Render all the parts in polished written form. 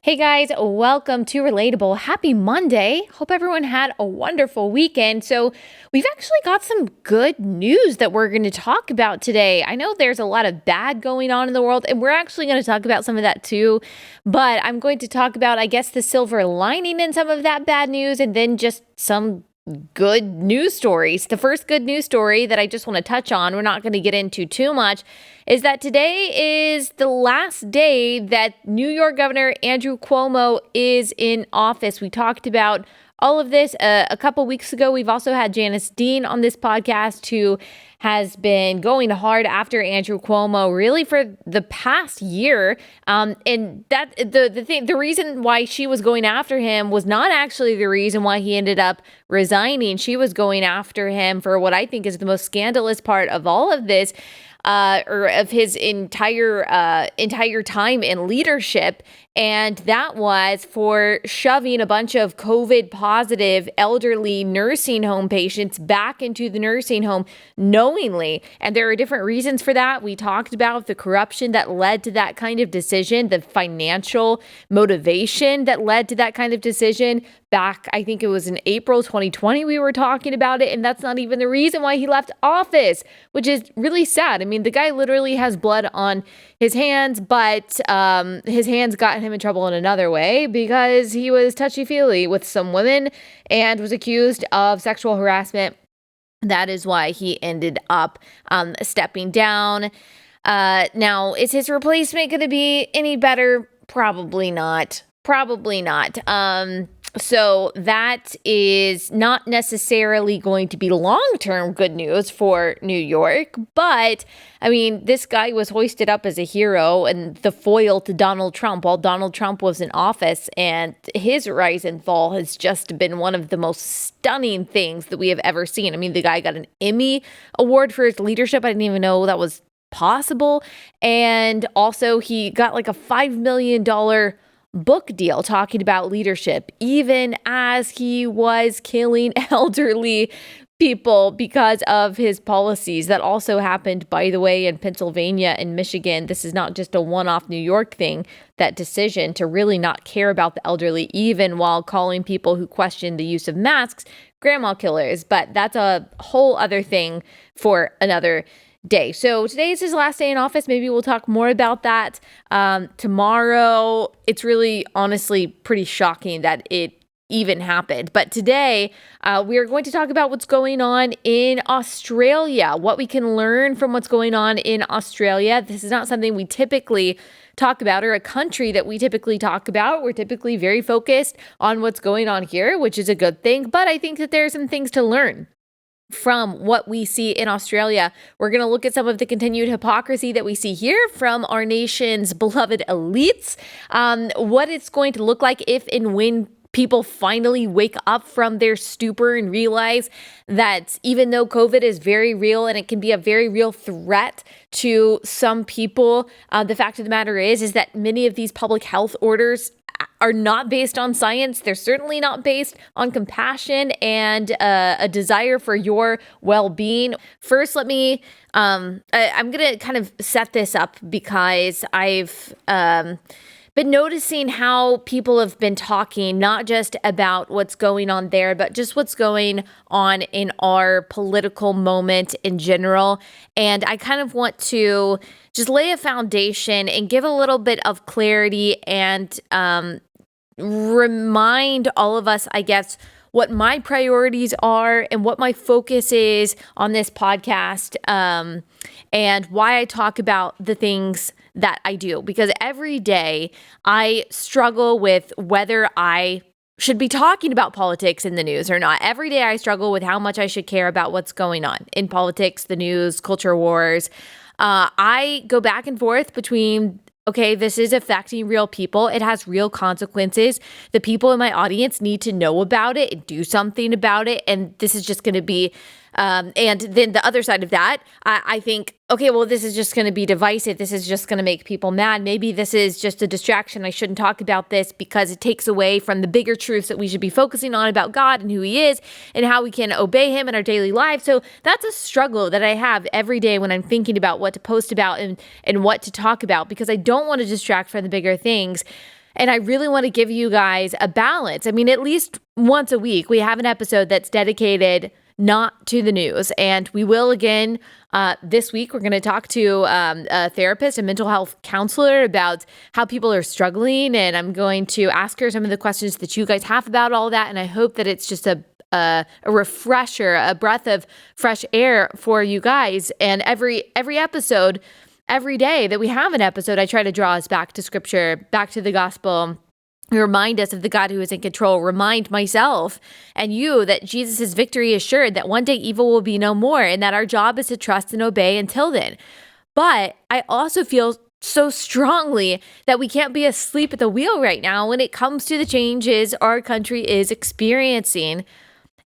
Hey guys, welcome to Relatable. Happy Monday. Hope everyone had a wonderful weekend. So, we've actually got some good news that we're going to talk about today. I know there's a lot of bad going on in the world, and we're actually going to talk about some of that too. But I'm going to talk about, I guess, the silver lining in some of that bad news, and then just some good news stories. The first good news story that I just want to touch on, we're not going to get into too much, is that today is the last day that New York Governor Andrew Cuomo is in office. We talked about all of this a couple weeks ago. We've also had Janice Dean on this podcast, who has been going hard after Andrew Cuomo really for the past year. And that the reason why she was going after him was not actually the reason why he ended up resigning. She was going after him for what I think is the most scandalous part of all of this. Or of his entire time in leadership. And that was for shoving a bunch of COVID positive elderly nursing home patients back into the nursing home knowingly. And there are different reasons for that. We talked about the corruption that led to that kind of decision, the financial motivation that led to that kind of decision. Back, I think it was in April 2020, we were talking about it, and that's not even the reason why he left office, which is really sad. I mean, the guy literally has blood on his hands, but his hands got him in trouble in another way because he was touchy-feely with some women and was accused of sexual harassment. That is why he ended up stepping down. Now, is his replacement going to be any better? Probably not. Probably not. So that is not necessarily going to be long-term good news for New York. But, I mean, this guy was hoisted up as a hero and the foil to Donald Trump while Donald Trump was in office. And his rise and fall has just been one of the most stunning things that we have ever seen. I mean, the guy got an Emmy award for his leadership. I didn't even know that was possible. And also he got like a $5 million book deal talking about leadership, even as he was killing elderly people because of his policies. That also happened, by the way, in Pennsylvania and Michigan. This is not just a one-off New York thing, that decision to really not care about the elderly, even while calling people who question the use of masks grandma killers. But that's a whole other thing for another day. So today is his last day in office. Maybe we'll talk more about that tomorrow. It's really, honestly, pretty shocking that it even happened. But today, we are going to talk about what's going on in Australia, what we can learn from what's going on in Australia. This is not something we typically talk about, or a country that we typically talk about. We're typically very focused on what's going on here, which is a good thing. But I think that there are some things to learn from what we see in Australia. We're going to look at some of the continued hypocrisy that we see here from our nation's beloved elites, what it's going to look like if and when people finally wake up from their stupor and realize that even though COVID is very real and it can be a very real threat to some people, the fact of the matter is that many of these public health orders are not based on science. They're certainly not based on compassion and a desire for your well-being. First, let me, I'm going to kind of set this up because I've been noticing how people have been talking not just about what's going on there, but just what's going on in our political moment in general. And I kind of want to just lay a foundation and give a little bit of clarity and remind all of us, I guess, what my priorities are and what my focus is on this podcast, and why I talk about the things that I do. Because every day I struggle with whether I should be talking about politics in the news or not. Every day I struggle with how much I should care about what's going on in politics, the news, culture wars. I go back and forth between, okay, this is affecting real people. It has real consequences. The people in my audience need to know about it and do something about it. And this is just going to be, and then the other side of that, I think, okay, well, this is just going to be divisive. This is just going to make people mad. Maybe this is just a distraction. I shouldn't talk about this because it takes away from the bigger truths that we should be focusing on about God and who he is and how we can obey him in our daily lives. So that's a struggle that I have every day when I'm thinking about what to post about and what to talk about, because I don't want to distract from the bigger things. And I really want to give you guys a balance. I mean, at least once a week, we have an episode that's dedicated not to the news. And we will again this week. We're going to talk to a therapist, a mental health counselor, about how people are struggling. And I'm going to ask her some of the questions that you guys have about all that. And I hope that it's just a refresher, a breath of fresh air for you guys. And every episode, every day that we have an episode, I try to draw us back to scripture, back to the gospel, remind us of the God who is in control, remind myself and you that Jesus' victory is sure, that one day evil will be no more, and that our job is to trust and obey until then. But I also feel so strongly that we can't be asleep at the wheel right now when it comes to the changes our country is experiencing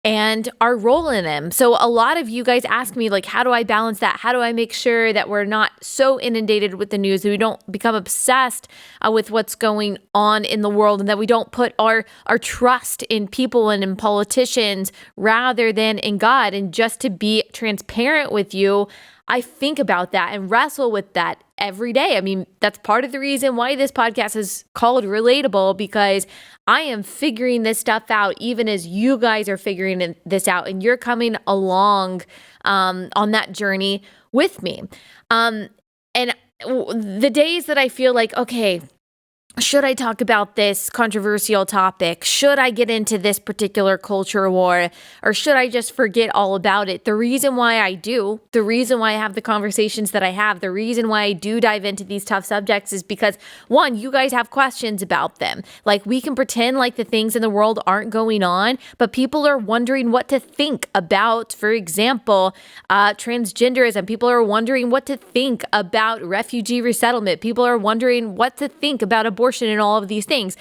and our role in them. So a lot of you guys ask me, like, how do I balance that? How do I make sure that we're not so inundated with the news, that we don't become obsessed with what's going on in the world, and that we don't put our trust in people and in politicians rather than in God? And just to be transparent with you, I think about that and wrestle with that every day. I mean, that's part of the reason why this podcast is called Relatable, because I am figuring this stuff out even as you guys are figuring this out, and you're coming along on that journey with me. And the days that I feel like, okay, should I talk about this controversial topic? Should I get into this particular culture war? Or should I just forget all about it? The reason why I do, the reason why I have the conversations that I have, the reason why I do dive into these tough subjects is because, one, you guys have questions about them. Like, we can pretend like the things in the world aren't going on, but people are wondering what to think about, for example, transgenderism. People are wondering what to think about refugee resettlement. People are wondering what to think about abortion and all of these things.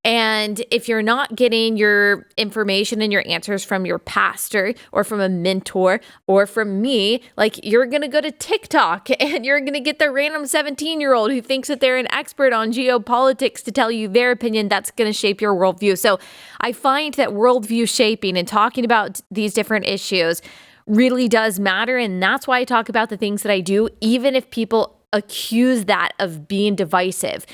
And if you're not getting your information and your answers from your pastor or from a mentor or from me, like, you're going to go to TikTok and you're going to get the random 17-year-old who thinks that they're an expert on geopolitics to tell you their opinion. That's going to shape your worldview. So I find that worldview shaping and talking about these different issues really does matter. And that's why I talk about the things that I do, even if people accuse that of being divisive.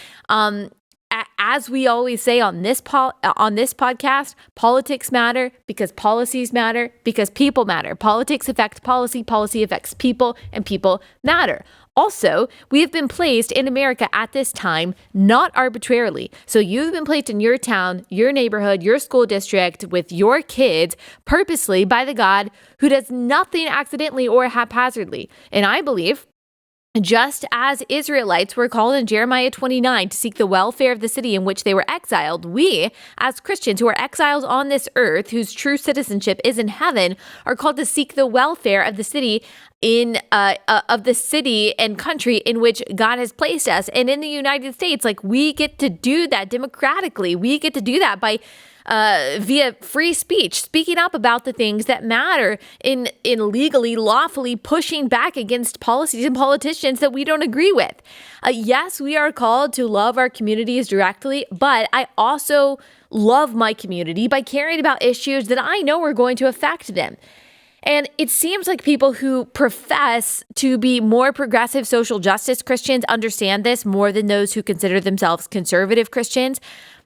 As we always say on this podcast, politics matter because policies matter, because people matter. Politics affect policy, policy affects people, and people matter. Also, we have been placed in America at this time, not arbitrarily. So you've been placed in your town, your neighborhood, your school district with your kids purposely by the God who does nothing accidentally or haphazardly. And I believe, just as Israelites were called in Jeremiah 29 to seek the welfare of the city in which they were exiled, we, as Christians who are exiled on this earth, whose true citizenship is in heaven, are called to seek the welfare of the city and country in which God has placed us. And in the United States, like, we get to do that democratically. We get to do that by via free speech, speaking up about the things that matter, in legally, lawfully pushing back against policies and politicians that we don't agree with. Yes, we are called to love our communities directly, but I also love my community by caring about issues that I know are going to affect them. And it seems like people who profess to be more progressive social justice Christians understand this more than those who consider themselves conservative Christians.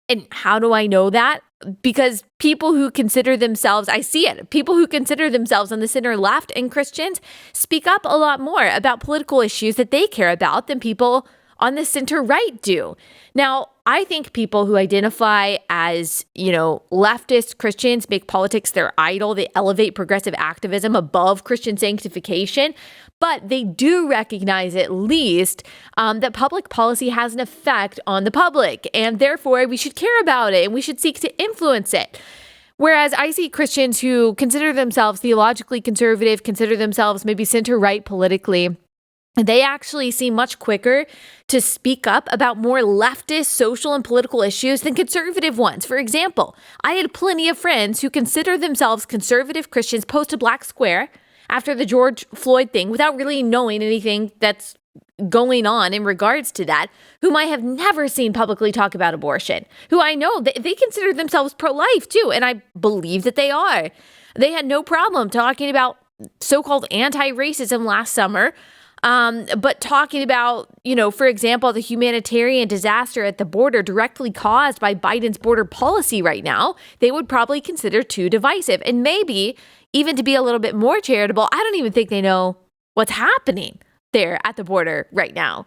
And how do I know that? Because people who consider themselves, I see it, people who consider themselves on the center left and Christians speak up a lot more about political issues that they care about than people on the center right do. Now, I think people who identify as, leftist Christians make politics their idol. They elevate progressive activism above Christian sanctification, but they do recognize at least that public policy has an effect on the public, and therefore we should care about it and we should seek to influence it. Whereas I see Christians who consider themselves theologically conservative, consider themselves maybe center-right politically, they actually seem much quicker to speak up about more leftist social and political issues than conservative ones. For example, I had plenty of friends who consider themselves conservative Christians post a black square after the George Floyd thing without really knowing anything that's going on in regards to that, whom I have never seen publicly talk about abortion, who I know they consider themselves pro-life too, and I believe that they are. They had no problem talking about so-called anti-racism last summer, But talking about, for example, the humanitarian disaster at the border directly caused by Biden's border policy right now, they would probably consider too divisive. And maybe even to be a little bit more charitable, I don't even think they know what's happening there at the border right now.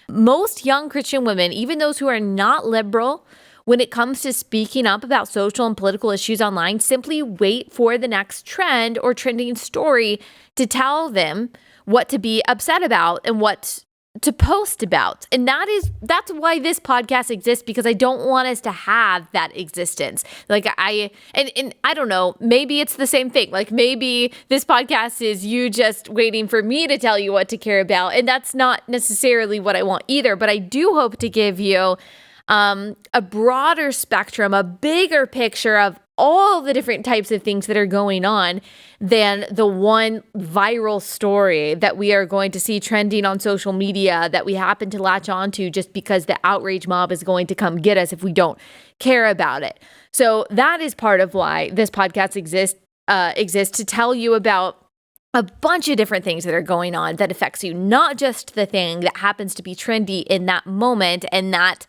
Most young Christian women, even those who are not liberal, when it comes to speaking up about social and political issues online, simply wait for the next trend or trending story to tell them what to be upset about and what to post about. And that's why this podcast exists, because I don't want us to have that existence. Like I don't know, maybe it's the same thing. Like maybe this podcast is you just waiting for me to tell you what to care about. And that's not necessarily what I want either. But I do hope to give you a broader spectrum, a bigger picture of all the different types of things that are going on than the one viral story that we are going to see trending on social media that we happen to latch onto just because the outrage mob is going to come get us if we don't care about it. So that is part of why this podcast exists to tell you about a bunch of different things that are going on that affects you, not just the thing that happens to be trendy in that moment and that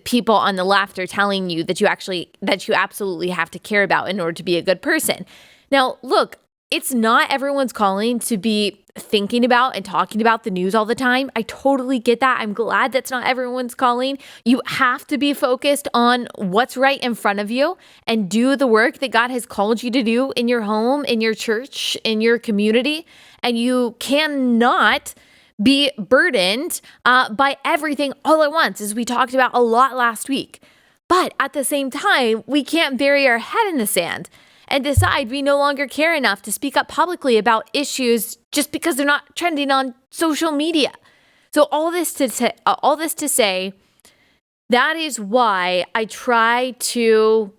people on the left are telling you that you absolutely have to care about in order to be a good person. Now, look, it's not everyone's calling to be thinking about and talking about the news all the time. I totally get that. I'm glad that's not everyone's calling. You have to be focused on what's right in front of you and do the work that God has called you to do in your home, in your church, in your community. And you cannot be burdened by everything all at once, as we talked about a lot last week. But at the same time, we can't bury our head in the sand and decide we no longer care enough to speak up publicly about issues just because they're not trending on social media. So all this to say, that is why I try to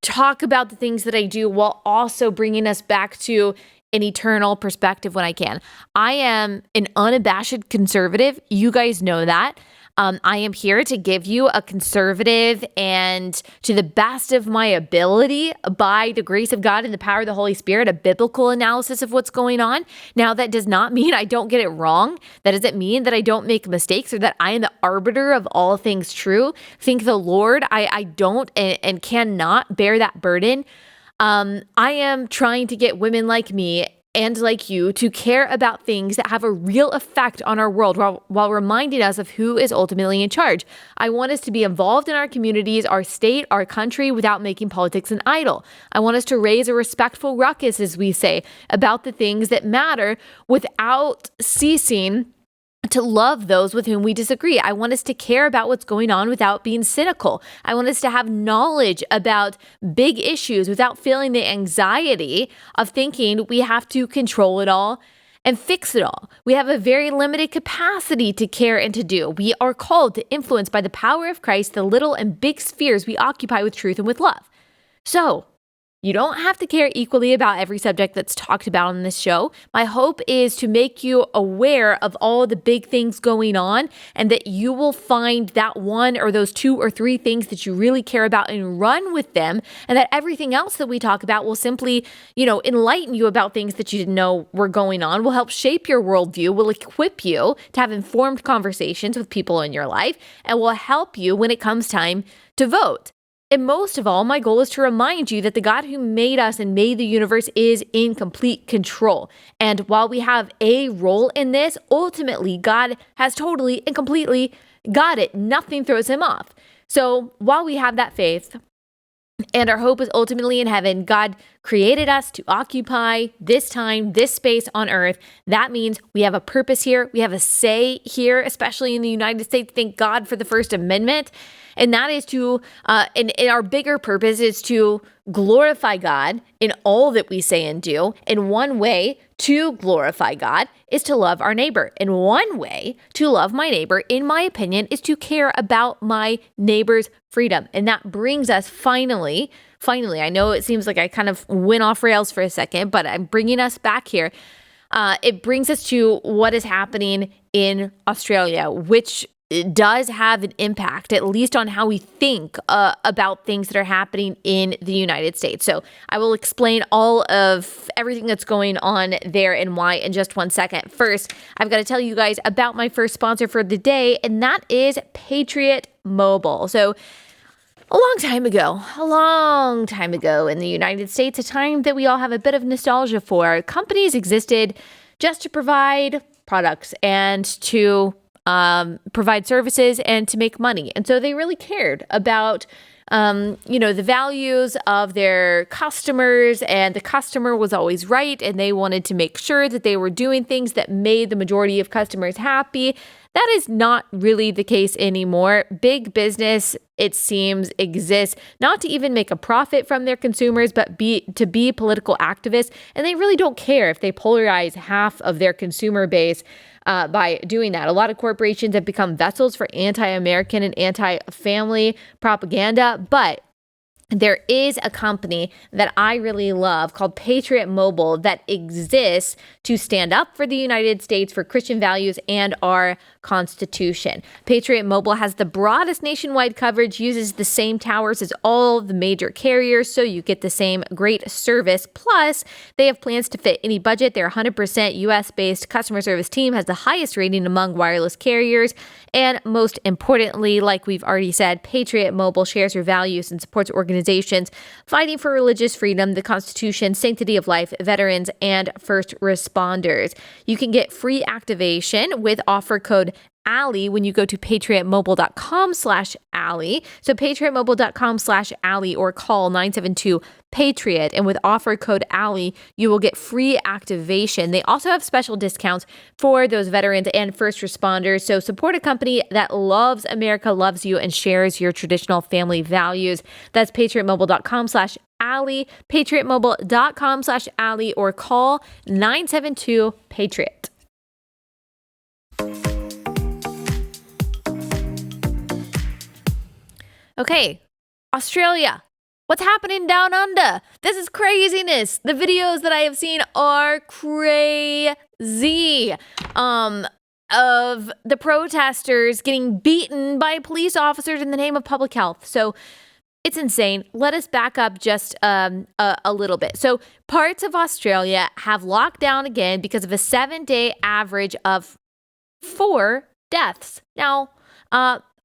talk about the things that I do while also bringing us back to an eternal perspective when I can. I am an unabashed conservative. You guys know that. I am here to give you a conservative and, to the best of my ability, by the grace of God and the power of the Holy Spirit, a biblical analysis of what's going on. Now, that does not mean I don't get it wrong. That doesn't mean that I don't make mistakes or that I am the arbiter of all things true. Thank the Lord, I don't and cannot bear that burden. I am trying to get women like me and like you to care about things that have a real effect on our world while reminding us of who is ultimately in charge. I want us to be involved in our communities, our state, our country, without making politics an idol. I want us to raise a respectful ruckus, as we say, about the things that matter without ceasing to love those with whom we disagree. I want us to care about what's going on without being cynical. I want us to have knowledge about big issues without feeling the anxiety of thinking we have to control it all and fix it all. We have a very limited capacity to care and to do. We are called to influence by the power of Christ the little and big spheres we occupy with truth and with love. So, you don't have to care equally about every subject that's talked about on this show. My hope is to make you aware of all the big things going on and that you will find that one or those two or three things that you really care about and run with them, and that everything else that we talk about will simply, enlighten you about things that you didn't know were going on, will help shape your worldview, will equip you to have informed conversations with people in your life, and will help you when it comes time to vote. And most of all, my goal is to remind you that the God who made us and made the universe is in complete control. And while we have a role in this, ultimately, God has totally and completely got it. Nothing throws him off. So while we have that faith, and our hope is ultimately in heaven, God created us to occupy this time, this space on earth. That means we have a purpose here. We have a say here, especially in the United States. Thank God for the First Amendment. And that is to, and our bigger purpose is to glorify God in all that we say and do. And one way to glorify God is to love our neighbor. And one way to love my neighbor, in my opinion, is to care about my neighbor's freedom. And that brings us finally, I know it seems like I kind of went off rails for a second, but I'm bringing us back here. It brings us to what is happening in Australia, which it does have an impact, at least on how we think about things that are happening in the United States. So I will explain all of everything that's going on there and why in just 1 second. First, I've got to tell you guys about my first sponsor for the day, and that is Patriot Mobile. So a long time ago in the United States, a time that we all have a bit of nostalgia for, companies existed just to provide products and to provide services and to make money. And so they really cared about, the values of their customers, and the customer was always right. And they wanted to make sure that they were doing things that made the majority of customers happy. That is not really the case anymore. Big business, it seems, exists not to even make a profit from their consumers, but to be political activists. And they really don't care if they polarize half of their consumer base by doing that. A lot of corporations have become vessels for anti-American and anti-family propaganda, but there is a company that I really love called Patriot Mobile that exists to stand up for the United States, for Christian values, and our Constitution. Patriot Mobile has the broadest nationwide coverage, uses the same towers as all the major carriers, so you get the same great service. Plus, they have plans to fit any budget. Their 100% US-based customer service team has the highest rating among wireless carriers. And most importantly, like we've already said, Patriot Mobile shares your values and supports organizations fighting for religious freedom, the Constitution, sanctity of life, veterans, and first responders. You can get free activation with offer code Allie when you go to patriotmobile.com/Allie. So patriotmobile.com/Allie, or call 972-PATRIOT. And with offer code Allie, you will get free activation. They also have special discounts for those veterans and first responders. So support a company that loves America, loves you, and shares your traditional family values. That's patriotmobile.com/Allie, patriotmobile.com/Allie, or call 972-PATRIOT. Okay, Australia. What's happening down under? This is craziness. The videos that I have seen are crazy. Of the protesters getting beaten by police officers in the name of public health. So it's insane. Let us back up just a little bit. So parts of Australia have locked down again because of a 7-day average of 4 deaths. Now,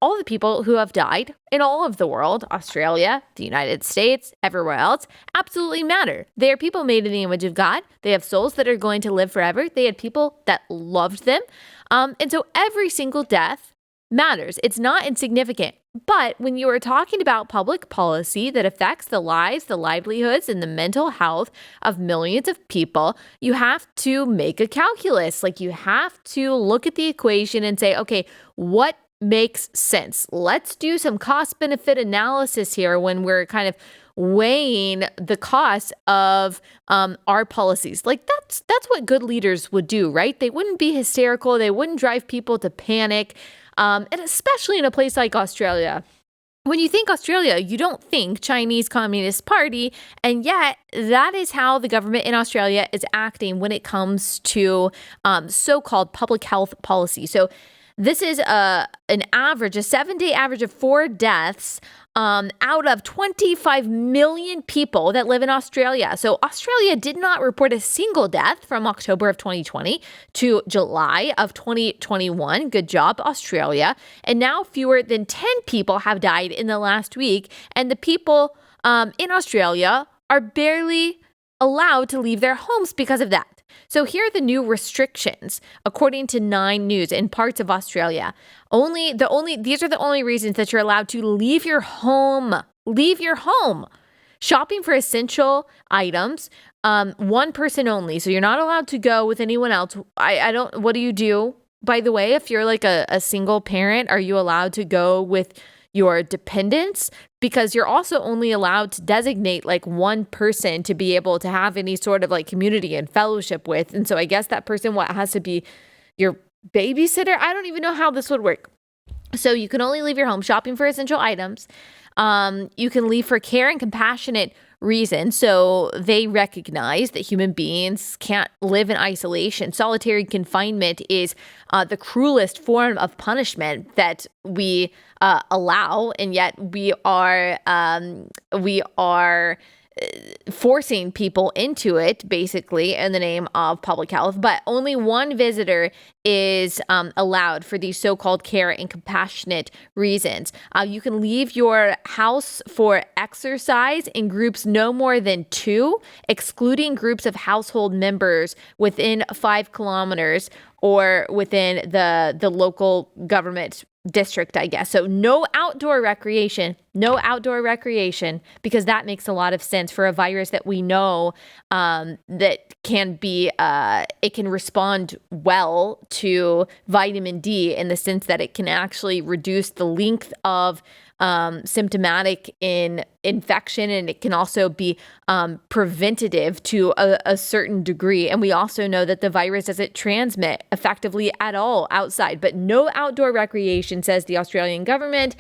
all the people who have died in all of the world, Australia, the United States, everywhere else, absolutely matter. They are people made in the image of God. They have souls that are going to live forever. They had people that loved them. And so every single death matters. It's not insignificant. But when you are talking about public policy that affects the lives, the livelihoods, and the mental health of millions of people, you have to make a calculus. Like, you have to look at the equation and say, okay, what makes sense? Let's do some cost benefit analysis here when we're kind of weighing the cost of our policies. Like, that's what good leaders would do, right? They wouldn't be hysterical. They wouldn't drive people to panic. And especially in a place like Australia. When you think Australia, you don't think Chinese Communist Party, and yet that is how the government in Australia is acting when it comes to so-called public health policy. So this is a 7-day average of 4 deaths out of 25 million people that live in Australia. So Australia did not report a single death from October of 2020 to July of 2021. Good job, Australia. And now fewer than 10 people have died in the last week. And the people in Australia are barely allowed to leave their homes because of that. So here are the new restrictions, according to 9 News in parts of Australia. These are the only reasons that you're allowed to leave your home. Leave your home. Shopping for essential items, 1 person only. So you're not allowed to go with anyone else. What do you do? By the way, if you're like a single parent, are you allowed to go with your dependents? Because you're also only allowed to designate like 1 person to be able to have any sort of like community and fellowship with. And so I guess that person has to be your babysitter. I don't even know how this would work. So you can only leave your home shopping for essential items. You can leave for care and compassionate reason. So they recognize that human beings can't live in isolation. Solitary confinement is the cruelest form of punishment that we allow, and yet we are forcing people into it, basically, in the name of public health. But only one visitor is allowed for these so-called care and compassionate reasons. You can leave your house for exercise in groups no more than 2, excluding groups of household members within 5 kilometers or within the local government district, I guess. So no outdoor recreation, because that makes a lot of sense for a virus that we know that can be, it can respond well to vitamin D in the sense that it can actually reduce the length of symptomatic infection, and it can also be preventative to a certain degree. And we also know that the virus doesn't transmit effectively at all outside, but no outdoor recreation, says the Australian government.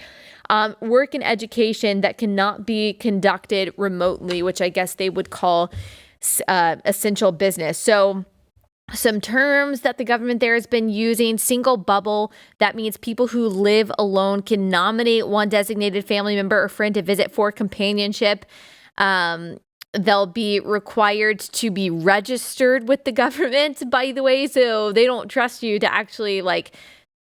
Work and education that cannot be conducted remotely, which I guess they would call essential business. So some terms that the government there has been using: single bubble. That means people who live alone can nominate one designated family member or friend to visit for companionship. They'll be required to be registered with the government, by the way, so they don't trust you to actually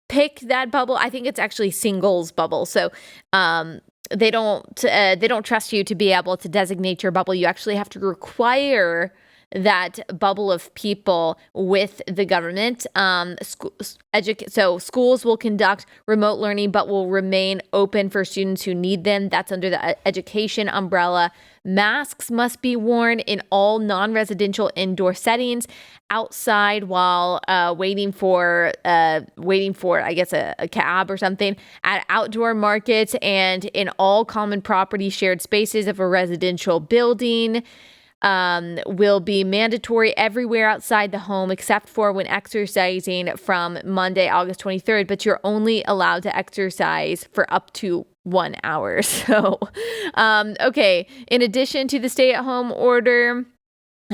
pick that bubble. I think it's actually singles bubble. So they don't trust you to be able to designate your bubble. You actually have to require that bubble of people with the government. So schools will conduct remote learning, but will remain open for students who need them. That's under the education umbrella. Masks must be worn in all non-residential indoor settings. Outside while waiting for I guess a cab or something. At outdoor markets and in all common property shared spaces of a residential building. Will be mandatory everywhere outside the home except for when exercising from Monday, August 23rd, but you're only allowed to exercise for up to 1 hour. So, okay. In addition to the stay-at-home order,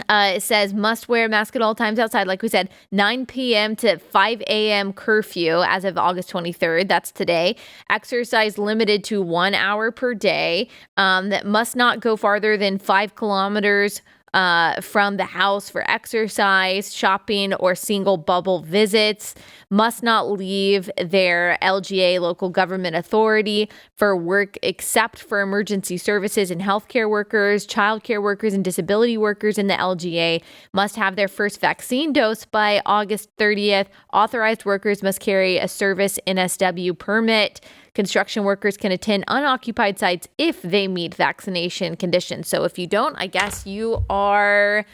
it says must wear a mask at all times outside. Like we said, 9 p.m. to 5 a.m. curfew as of August 23rd. That's today. Exercise limited to 1 hour per day. That must not go farther than 5 kilometers from the house for exercise, shopping, or single bubble visits. Must not leave their LGA, local government authority, for work except for emergency services and healthcare workers. Childcare workers and disability workers in the LGA must have their first vaccine dose by August 30th. Authorized workers must carry a service NSW permit. Construction workers can attend unoccupied sites if they meet vaccination conditions. So if you don't, I guess you are,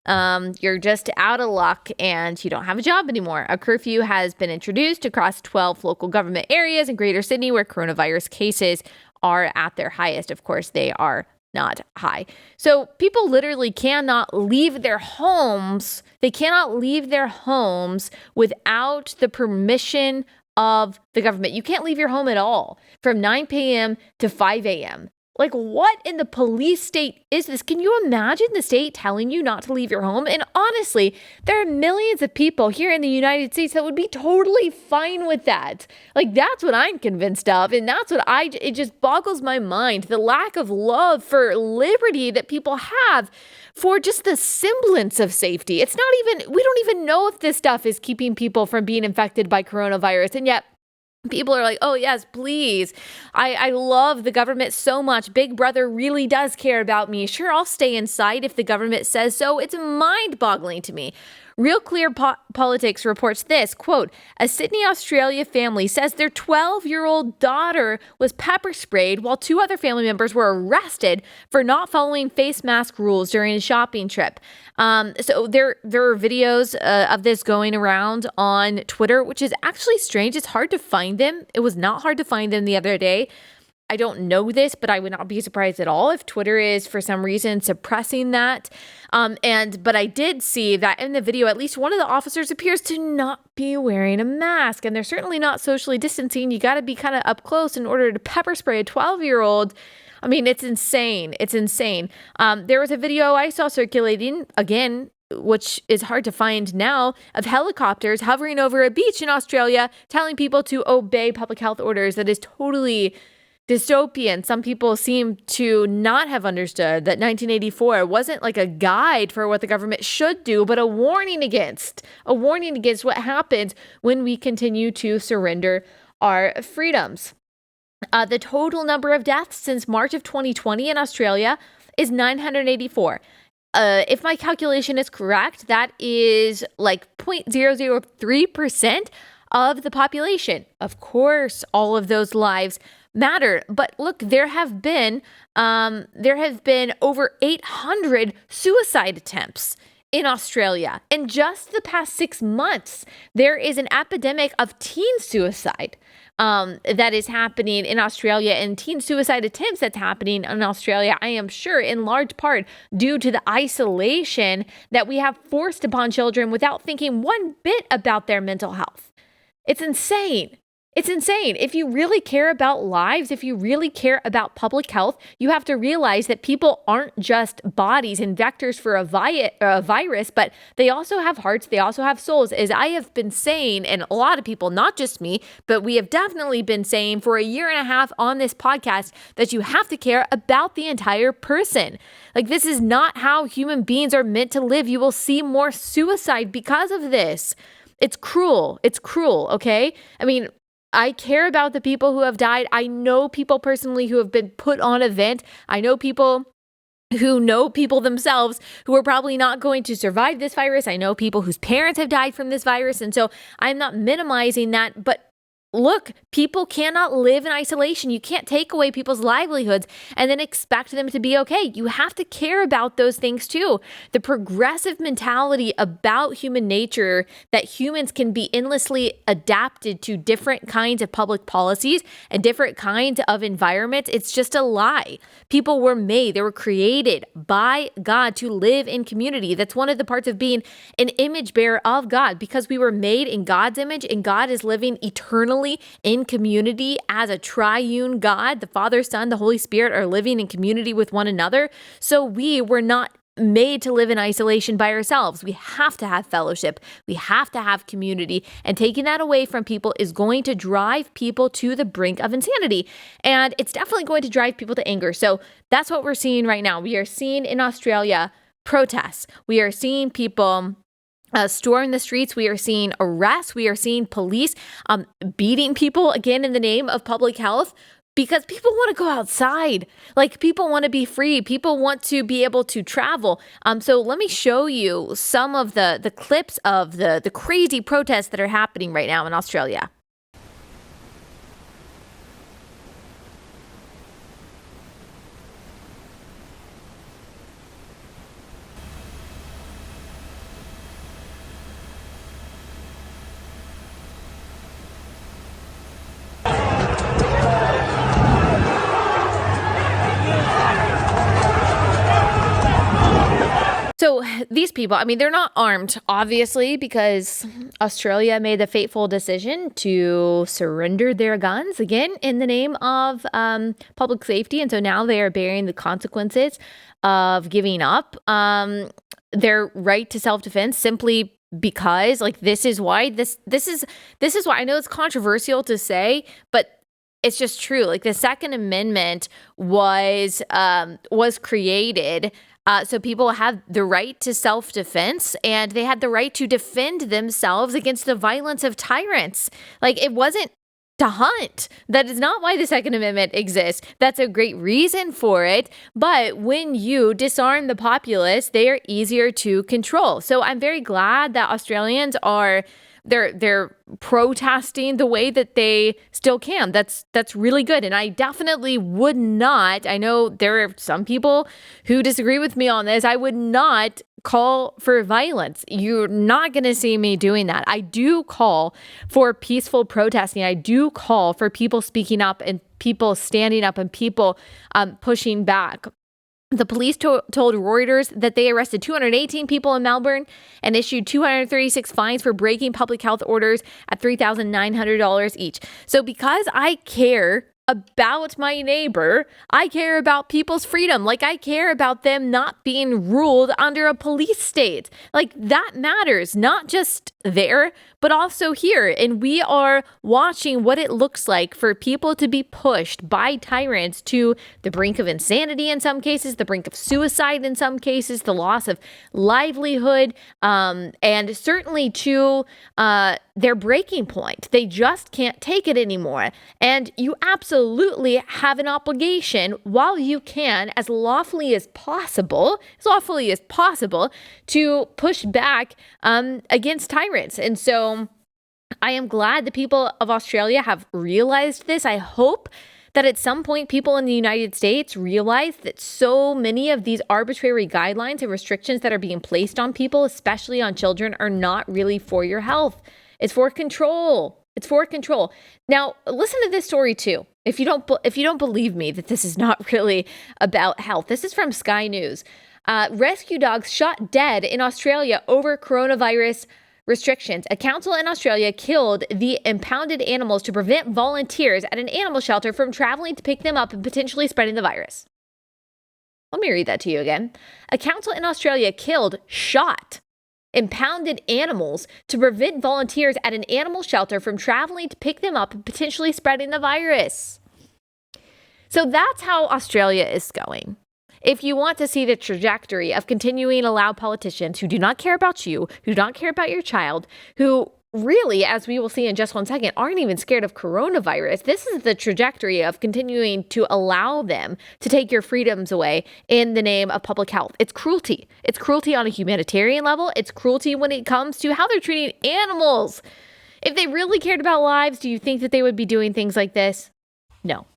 you're just out of luck and you don't have a job anymore. A curfew has been introduced across 12 local government areas in Greater Sydney where coronavirus cases are at their highest. Of course, they are not high. So people literally cannot leave their homes. They cannot leave their homes without the permission of the government. You can't leave your home at all from 9 p.m. to 5 a.m. Like, what in the police state is this? Can you imagine the state telling you not to leave your home? And honestly, there are millions of people here in the United States that would be totally fine with that. Like, that's what I'm convinced of. And that's what it just boggles my mind. The lack of love for liberty that people have for just the semblance of safety. It's not even, we don't even know if this stuff is keeping people from being infected by coronavirus. And yet, people are like, oh, yes, please. I love the government so much. Big Brother really does care about me. Sure, I'll stay inside if the government says so. It's mind-boggling to me. Real Clear Politics reports this, quote, a Sydney, Australia family says their 12-year-old daughter was pepper sprayed while 2 other family members were arrested for not following face mask rules during a shopping trip. So there are videos of this going around on Twitter, which is actually strange. It's hard to find them. It was not hard to find them the other day. I don't know this, but I would not be surprised at all if Twitter is for some reason suppressing that. But I did see that in the video, at least one of the officers appears to not be wearing a mask, and they're certainly not socially distancing. You got to be kind of up close in order to pepper spray a 12-year-old. I mean, it's insane. It's insane. There was a video I saw circulating, again, which is hard to find now, of helicopters hovering over a beach in Australia, telling people to obey public health orders. That is totally dystopian. Some people seem to not have understood that 1984 wasn't like a guide for what the government should do, but a warning against what happens when we continue to surrender our freedoms. The total number of deaths since March of 2020 in Australia is 984. If my calculation is correct, that is like 0.003% of the population. Of course, all of those lives matter. But look, there have been over 800 suicide attempts in Australia. In just the past 6 months, there is an epidemic of teen suicide that is happening in Australia, and teen suicide attempts that's happening in Australia, I am sure in large part due to the isolation that we have forced upon children without thinking one bit about their mental health. It's insane. It's insane. If you really care about lives, if you really care about public health, you have to realize that people aren't just bodies and vectors for a virus, but they also have hearts. They also have souls. As I have been saying, and a lot of people, not just me, but we have definitely been saying for a year and a half on this podcast that you have to care about the entire person. Like, this is not how human beings are meant to live. You will see more suicide because of this. It's cruel. It's cruel, okay? I mean, I care about the people who have died. I know people personally who have been put on a vent. I know people who know people themselves who are probably not going to survive this virus. I know people whose parents have died from this virus. And so I'm not minimizing that, but look, people cannot live in isolation. You can't take away people's livelihoods and then expect them to be okay. You have to care about those things too. The progressive mentality about human nature, that humans can be endlessly adapted to different kinds of public policies and different kinds of environments, it's just a lie. People were made, they were created by God to live in community. That's one of the parts of being an image bearer of God, because we were made in God's image and God is living eternally in community as a triune God. The Father, Son, the Holy Spirit are living in community with one another. So we were not made to live in isolation by ourselves. We have to have fellowship. We have to have community. And taking that away from people is going to drive people to the brink of insanity. And it's definitely going to drive people to anger. So that's what we're seeing right now. We are seeing in Australia protests. We are seeing people storm the streets. We are seeing arrests. We are seeing police beating people, again, in the name of public health, because people want to go outside. Like, people want to be free. People want to be able to travel. So let me show you some of the clips of the crazy protests that are happening right now in Australia. So these people, I mean, they're not armed, obviously, because Australia made the fateful decision to surrender their guns, again, in the name of public safety. And so now they are bearing the consequences of giving up their right to self-defense simply because, like, this is why this is why I know it's controversial to say, but it's just true. Like, the Second Amendment was created so people have the right to self-defense, and they had the right to defend themselves against the violence of tyrants. Like, it wasn't to hunt. That is not why the Second Amendment exists. That's a great reason for it. But when you disarm the populace, they are easier to control. So I'm very glad that Australians are they're protesting the way that they still can. That's really good. And I definitely would not, I know there are some people who disagree with me on this, I would not call for violence. You're not going to see me doing that. I do call for peaceful protesting. I do call for people speaking up and people standing up and people pushing back. The police told Reuters that they arrested 218 people in Melbourne and issued 236 fines for breaking public health orders at $3,900 each. So because I care about my neighbor. I care about people's freedom. Like, I care about them not being ruled under a police state. Like, that matters, not just there, but also here. And we are watching what it looks like for people to be pushed by tyrants to the brink of insanity in some cases, the brink of suicide in some cases, the loss of livelihood, and certainly to their breaking point. They just can't take it anymore. And you absolutely have an obligation, while you can, as lawfully as possible, to push back against tyrants. And so I am glad the people of Australia have realized this. I hope that at some point people in the United States realize that so many of these arbitrary guidelines and restrictions that are being placed on people, especially on children, are not really for your health. It's for control. It's for control. Now, listen to this story too. If you don't believe me that this is not really about health, this is from Sky News. Rescue dogs shot dead in Australia over coronavirus restrictions. A council in Australia killed the impounded animals to prevent volunteers at an animal shelter from traveling to pick them up and potentially spreading the virus. Let me read that to you again. A council in Australia shot impounded animals to prevent volunteers at an animal shelter from traveling to pick them up and potentially spreading the virus. So that's how Australia is going. If you want to see the trajectory of continuing to allow politicians who do not care about you, who don't care about your child, who really, as we will see in just one second, aren't even scared of coronavirus, this is the trajectory of continuing to allow them to take your freedoms away in the name of public health. It's cruelty. It's cruelty on a humanitarian level. It's cruelty when it comes to how they're treating animals. If they really cared about lives, do you think that they would be doing things like this? No,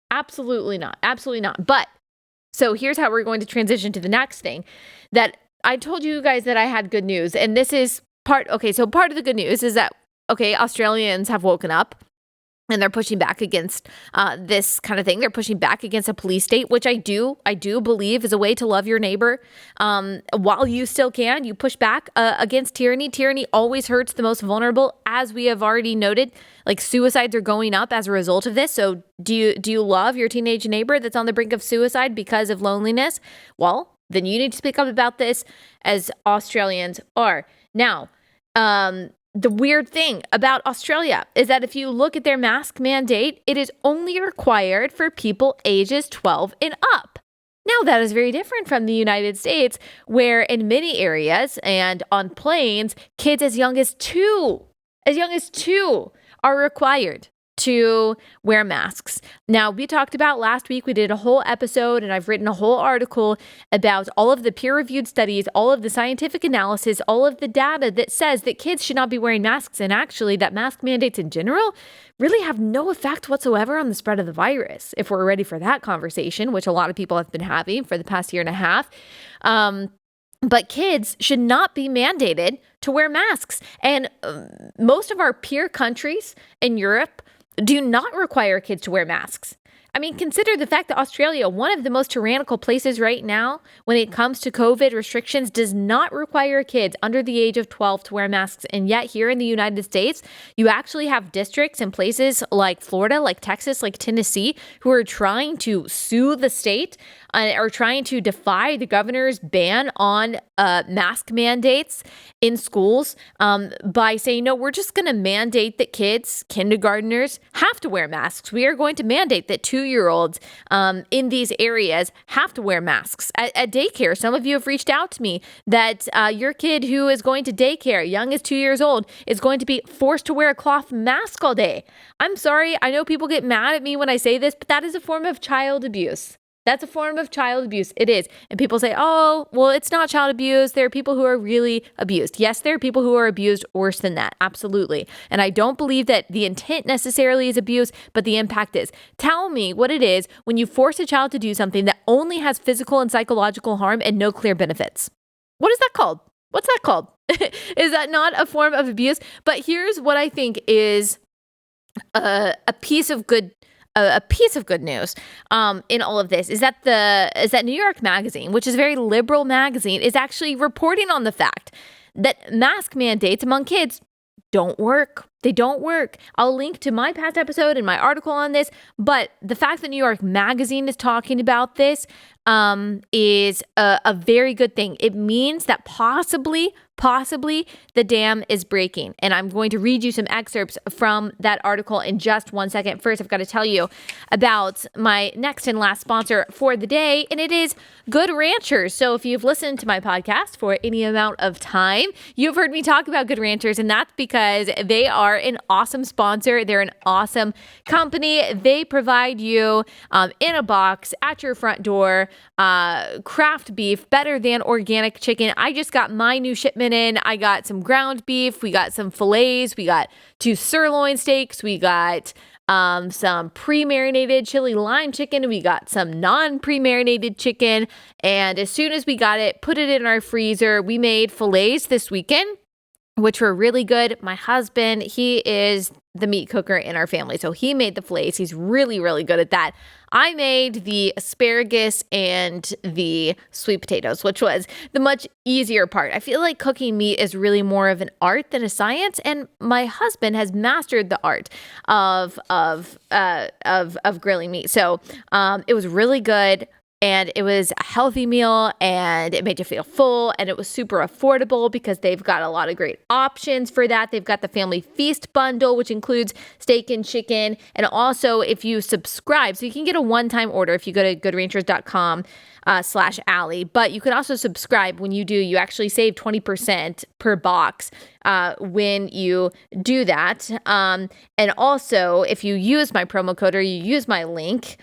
absolutely not. Absolutely not. But so here's how we're going to transition to the next thing. That I told you guys that I had good news, and this is part of the good news is that, Australians have woken up and they're pushing back against this kind of thing. They're pushing back against a police state, which I do believe is a way to love your neighbor. While you still can, you push back against tyranny. Tyranny always hurts the most vulnerable, as we have already noted. Like, suicides are going up as a result of this. So do you love your teenage neighbor that's on the brink of suicide because of loneliness? Well, then you need to speak up about this, as Australians are. Now, the weird thing about Australia is that if you look at their mask mandate, it is only required for people ages 12 and up. Now, that is very different from the United States, where in many areas and on planes, kids as young as two are required to wear masks. Now, we talked about last week, we did a whole episode and I've written a whole article about all of the peer-reviewed studies, all of the scientific analysis, all of the data that says that kids should not be wearing masks, and actually that mask mandates in general really have no effect whatsoever on the spread of the virus, if we're ready for that conversation, which a lot of people have been having for the past year and a half. But kids should not be mandated to wear masks. And most of our peer countries in Europe do not require kids to wear masks. I mean, consider the fact that Australia, one of the most tyrannical places right now when it comes to COVID restrictions, does not require kids under the age of 12 to wear masks. And yet here in the United States, you actually have districts and places like Florida, like Texas, like Tennessee, who are trying to sue the state are trying to defy the governor's ban on mask mandates in schools by saying, no, we're just going to mandate that kids, kindergartners, have to wear masks. We are going to mandate that 2-year-olds in these areas have to wear masks. At daycare, some of you have reached out to me that your kid who is going to daycare, young as 2 years old, is going to be forced to wear a cloth mask all day. I'm sorry. I know people get mad at me when I say this, but that is a form of child abuse. That's a form of child abuse. It is. And people say, oh, well, it's not child abuse. There are people who are really abused. Yes, there are people who are abused worse than that. Absolutely. And I don't believe that the intent necessarily is abuse, but the impact is. Tell me what it is when you force a child to do something that only has physical and psychological harm and no clear benefits. What is that called? What's that called? Is that not a form of abuse? But here's what I think is a piece of good news in all of this is that New York Magazine, which is a very liberal magazine, is actually reporting on the fact that mask mandates among kids don't work. They don't work. I'll link to my past episode and my article on this, but the fact that New York Magazine is talking about this is a very good thing. It means that possibly the dam is breaking. And I'm going to read you some excerpts from that article in just 1 second. First, I've got to tell you about my next and last sponsor for the day, and it is Good Ranchers. So if you've listened to my podcast for any amount of time, you've heard me talk about Good Ranchers, and that's because they are an awesome sponsor. They're an awesome company. They provide you in a box at your front door, craft beef, better than organic chicken. I just got my new shipment in. I got some ground beef. We got some fillets. We got 2 sirloin steaks. We got some pre-marinated chili lime chicken. We got some non-pre-marinated chicken. And as soon as we got it, put it in our freezer. We made fillets this weekend, which were really good. My husband, he is the meat cooker in our family, so he made the fillets. He's really, really good at that. I made the asparagus and the sweet potatoes, which was the much easier part. I feel like cooking meat is really more of an art than a science, and my husband has mastered the art of grilling meat. So it was really good. And it was a healthy meal, and it made you feel full, and it was super affordable because they've got a lot of great options for that. They've got the Family Feast bundle, which includes steak and chicken. And also, if you subscribe, so you can get a one-time order if you go to goodranchers.com/Allie, but you can also subscribe. When you do, you actually save 20% per box when you do that. And also, if you use my promo code or you use my link,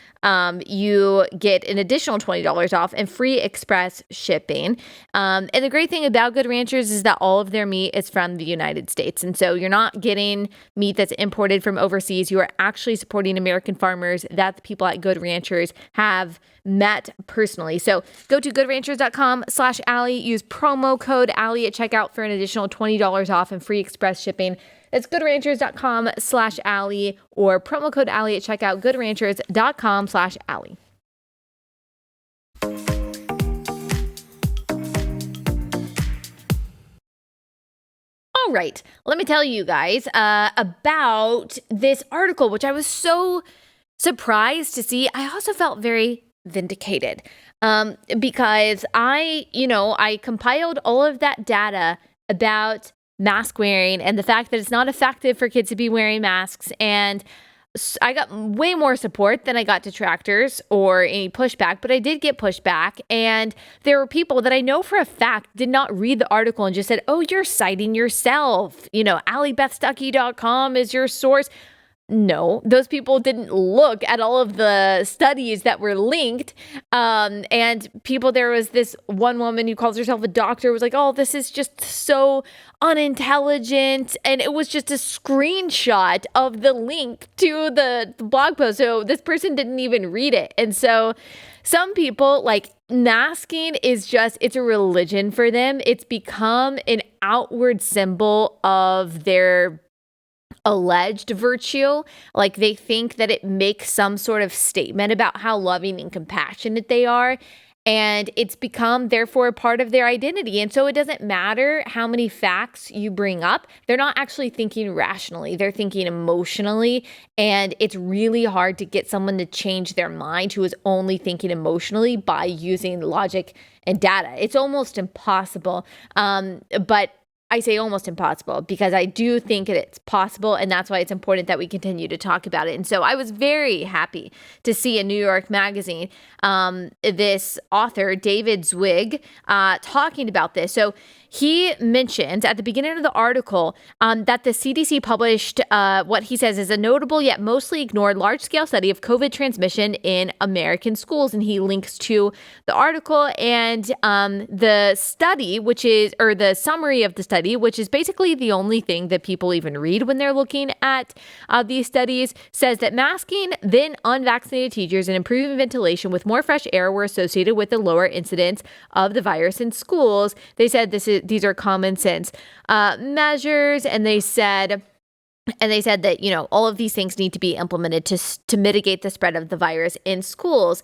you get an additional $20 off and free express shipping. And the great thing about Good Ranchers is that all of their meat is from the United States. And so you're not getting meat that's imported from overseas. You are actually supporting American farmers that the people at Good Ranchers have met personally. So go to goodranchers.com/Allie, use promo code Allie at checkout for an additional $20 off and free express shipping. That's goodranchers.com/Allie or promo code Allie at checkout, goodranchers.com/Allie. All right, let me tell you guys about this article, which I was so surprised to see. I also felt very vindicated because I compiled all of that data about mask wearing and the fact that it's not effective for kids to be wearing masks. And I got way more support than I got detractors or any pushback, but I did get pushback. And there were people that I know for a fact did not read the article and just said, oh, you're citing yourself. AllieBethStuckey.com is your source. No, those people didn't look at all of the studies that were linked. And there was this one woman who calls herself a doctor, was like, oh, this is just so unintelligent. And it was just a screenshot of the link to the blog post. So this person didn't even read it. And so some people, like, masking is it's a religion for them. It's become an outward symbol of their alleged virtue. Like, they think that it makes some sort of statement about how loving and compassionate they are. And it's become, therefore, a part of their identity. And so it doesn't matter how many facts you bring up. They're not actually thinking rationally. They're thinking emotionally. And it's really hard to get someone to change their mind who is only thinking emotionally by using logic and data. It's almost impossible. But I say almost impossible because I do think that it's possible, and that's why it's important that we continue to talk about it. And so I was very happy to see in New York Magazine this author, David Zwig, talking about this. So he mentions at the beginning of the article that the CDC published what he says is a notable yet mostly ignored large-scale study of COVID transmission in American schools. And he links to the article and the study, the summary of the study, which is basically the only thing that people even read when they're looking at these studies, says that masking then unvaccinated teachers and improving ventilation with more fresh air were associated with the lower incidence of the virus in schools. They said these are common sense measures, and they said that all of these things need to be implemented to mitigate the spread of the virus in schools.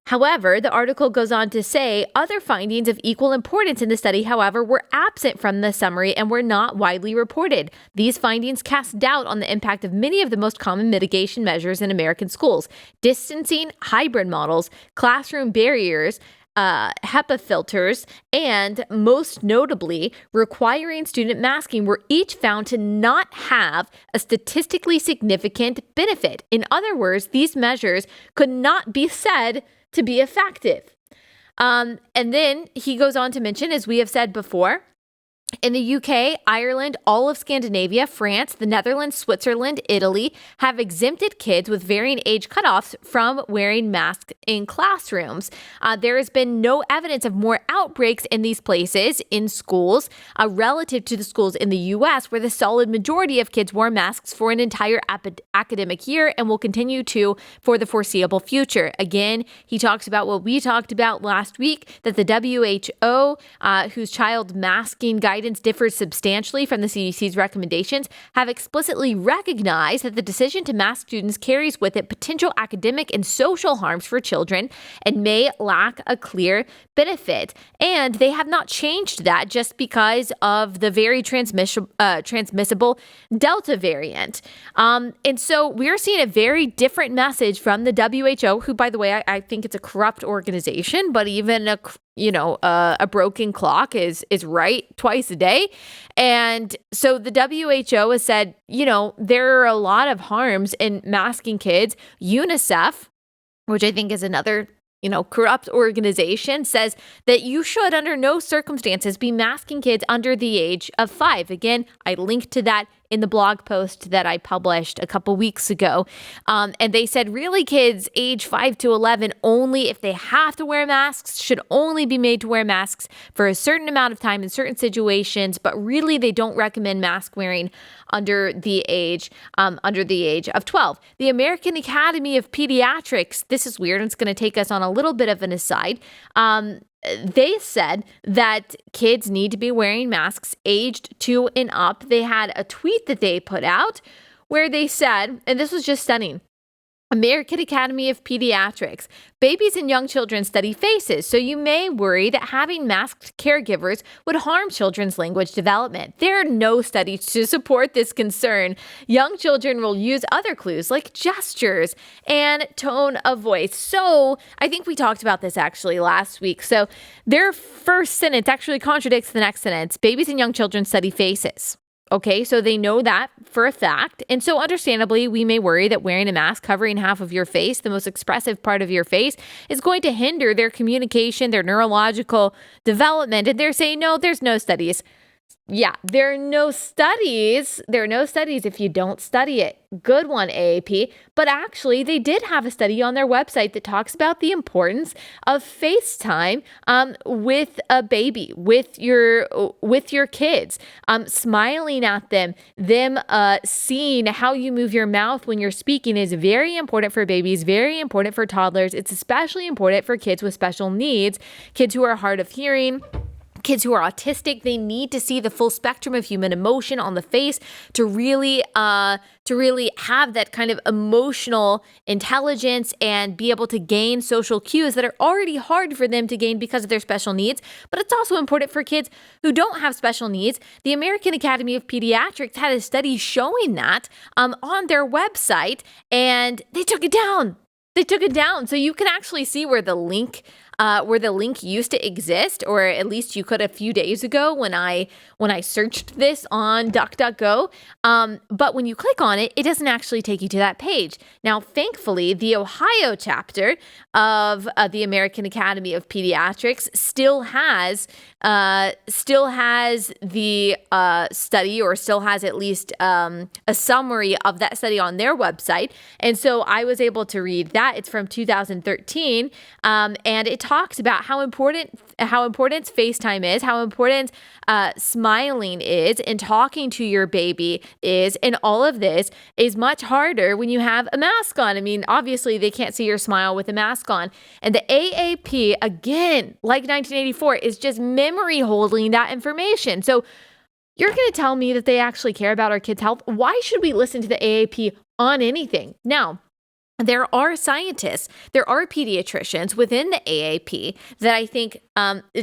However, the article goes on to say other findings of equal importance in the study, however, were absent from the summary and were not widely reported. These findings cast doubt on the impact of many of the most common mitigation measures in American schools: distancing, hybrid models, classroom barriers, HEPA filters, and most notably, requiring student masking were each found to not have a statistically significant benefit. In other words, these measures could not be said to be effective. And then he goes on to mention, as we have said before, in the UK, Ireland, all of Scandinavia, France, the Netherlands, Switzerland, Italy have exempted kids with varying age cutoffs from wearing masks in classrooms. There has been no evidence of more outbreaks in these places in schools relative to the schools in the US, where the solid majority of kids wore masks for an entire academic year and will continue to for the foreseeable future. Again, he talks about what we talked about last week, that the WHO, whose child masking guidance differs substantially from the CDC's recommendations, have explicitly recognized that the decision to mask students carries with it potential academic and social harms for children and may lack a clear benefit. And they have not changed that just because of the very transmissible Delta variant. And so we're seeing a very different message from the WHO, who, by the way, I think it's a corrupt organization, but even a broken clock is right twice a day. And so the WHO has said, there are a lot of harms in masking kids. UNICEF, which I think is another corrupt organization, says that you should under no circumstances be masking kids under the age of 5. Again, I linked to that in the blog post that I published a couple weeks ago. And they said really kids age 5 to 11, only if they have to wear masks, should only be made to wear masks for a certain amount of time in certain situations, but really they don't recommend mask wearing under the age of 12. The American Academy of Pediatrics, this is weird, it's going to take us on a little bit of an aside. They said that kids need to be wearing masks aged 2 and up. They had a tweet that they put out where they said, and this was just stunning, American Academy of Pediatrics, babies and young children study faces, so you may worry that having masked caregivers would harm children's language development. There are no studies to support this concern. Young children will use other clues like gestures and tone of voice. So I think we talked about this actually last week. So their first sentence actually contradicts the next sentence. Babies and young children study faces. Okay, so they know that for a fact. And so understandably, we may worry that wearing a mask covering half of your face, the most expressive part of your face, is going to hinder their communication, their neurological development. And they're saying, no, there's no studies. Yeah, there are no studies. There are no studies if you don't study it. Good one, AAP. But actually, they did have a study on their website that talks about the importance of FaceTime with a baby, with your kids, smiling at them seeing how you move your mouth when you're speaking is very important for babies, very important for toddlers. It's especially important for kids with special needs, kids who are hard of hearing, kids who are autistic. They need to see the full spectrum of human emotion on the face to really have that kind of emotional intelligence and be able to gain social cues that are already hard for them to gain because of their special needs. But it's also important for kids who don't have special needs. The American Academy of Pediatrics had a study showing that on their website, and they took it down. So you can actually see where the link used to exist, or at least you could a few days ago when I searched this on DuckDuckGo. But when you click on it, it doesn't actually take you to that page. Now, thankfully, the Ohio chapter of the American Academy of Pediatrics still has the study, or still has at least a summary of that study on their website. And so I was able to read that. It's from 2013, and it talks about how important FaceTime is, how important smiling is, and talking to your baby is, and all of this is much harder when you have a mask on. I mean, obviously they can't see your smile with a mask on. And the AAP, again, like 1984, is just memory holding that information. So you're going to tell me that they actually care about our kids' health? Why should we listen to the AAP on anything? Now, there are scientists, there are pediatricians within the AAP that I think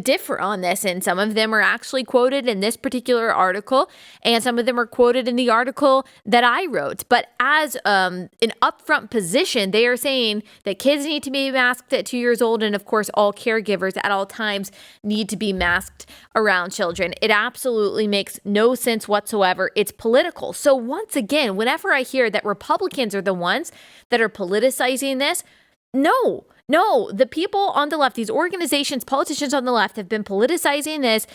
differ on this. And some of them are actually quoted in this particular article, and some of them are quoted in the article that I wrote. But as an upfront position, they are saying that kids need to be masked at 2 years old. And of course, all caregivers at all times need to be masked around children. It absolutely makes no sense whatsoever. It's political. So once again, whenever I hear that Republicans are the ones that are politicizing this, no, the people on the left, these organizations, politicians on the left have been politicizing this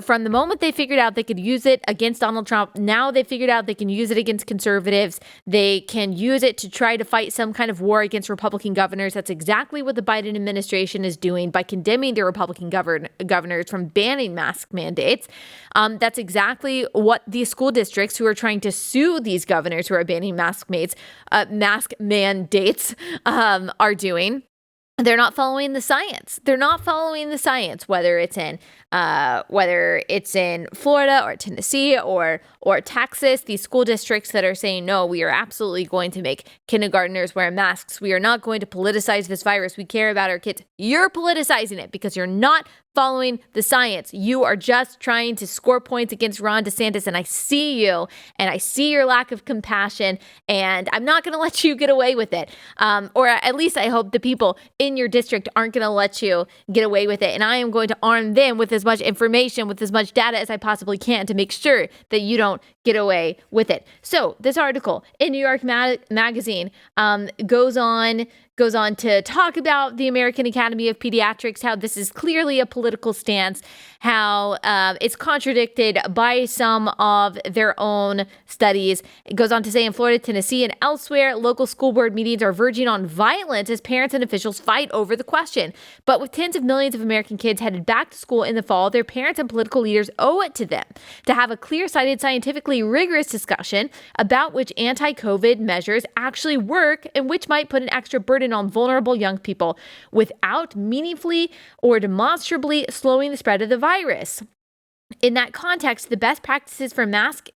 from the moment they figured out they could use it against Donald Trump. Now they figured out they can use it against conservatives. They can use it to try to fight some kind of war against Republican governors. That's exactly what the Biden administration is doing by condemning the Republican governors from banning mask mandates. That's exactly what these school districts who are trying to sue these governors who are banning mask mandates are doing. They're not following the science. Whether it's in Florida or Tennessee or Texas, these school districts that are saying, no, we are absolutely going to make kindergartners wear masks. We are not going to politicize this virus. We care about our kids. You're politicizing it because you're not following the science. You are just trying to score points against Ron DeSantis, and I see you, and I see your lack of compassion, and I'm not going to let you get away with it. Or at least I hope the people in your district aren't going to let you get away with it, and I am going to arm them with as much information, with as much data as I possibly can to make sure that you don't get away with it. So this article in New York Magazine goes on to talk about the American Academy of Pediatrics, how this is clearly a political stance, how it's contradicted by some of their own studies. It goes on to say in Florida, Tennessee, and elsewhere, local school board meetings are verging on violence as parents and officials fight over the question. But with tens of millions of American kids headed back to school in the fall, their parents and political leaders owe it to them to have a clear-sighted, scientifically rigorous discussion about which anti-COVID measures actually work and which might put an extra burden on vulnerable young people without meaningfully or demonstrably slowing the spread of the virus. In that context, the best practices for mask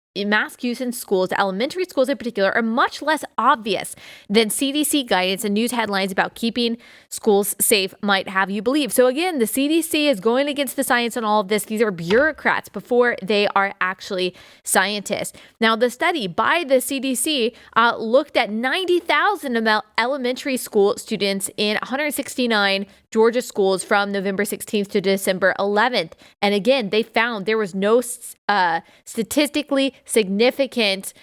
use in schools, elementary schools in particular, are much less obvious than CDC guidance and news headlines about keeping schools safe might have you believe. So again, the CDC is going against the science on all of this. These are bureaucrats before they are actually scientists. Now, the study by the CDC looked at 90,000 elementary school students in 169 Georgia schools from November 16th to December 11th. And again, they found there was no statistically significant